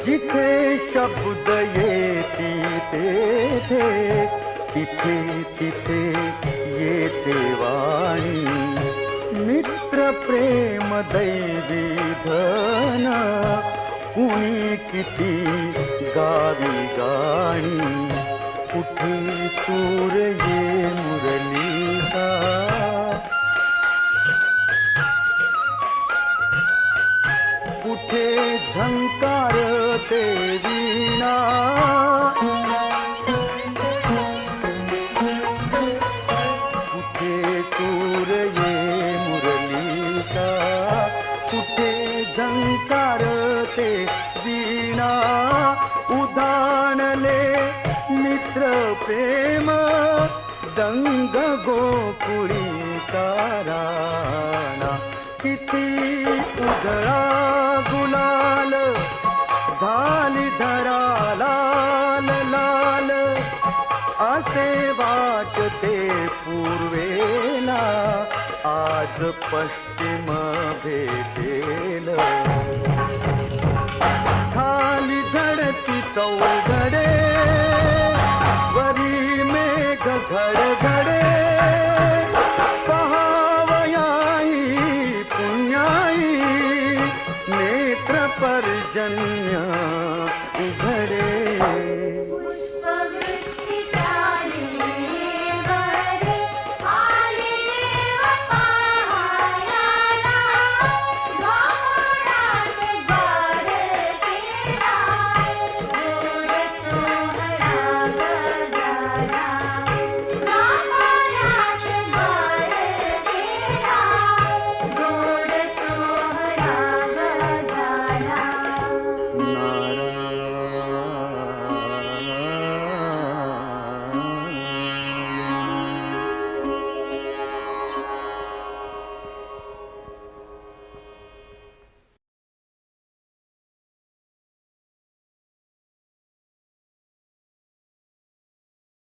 जिथे शब्द येती तेथे तिथे तिथे येते वाणी मित्र प्रेम दैवी धन कुणी किती गावी गाणी कुठे सूर ये मुरलीचा कुठे झंकार ते वीणा कुठे सूर ये मुरलीचा कुठे झंकार ते वीणा उधाणले मित्र प्रेम दंग गोकुळी ताराणा किती उधळा गुलाल झाली धरा लाल लाल असे वाटते पूर्वेला आज पश्चिम भेटेल खाली झडती चौघडे वरी मेघ घडघडे पर्जन्य उघडे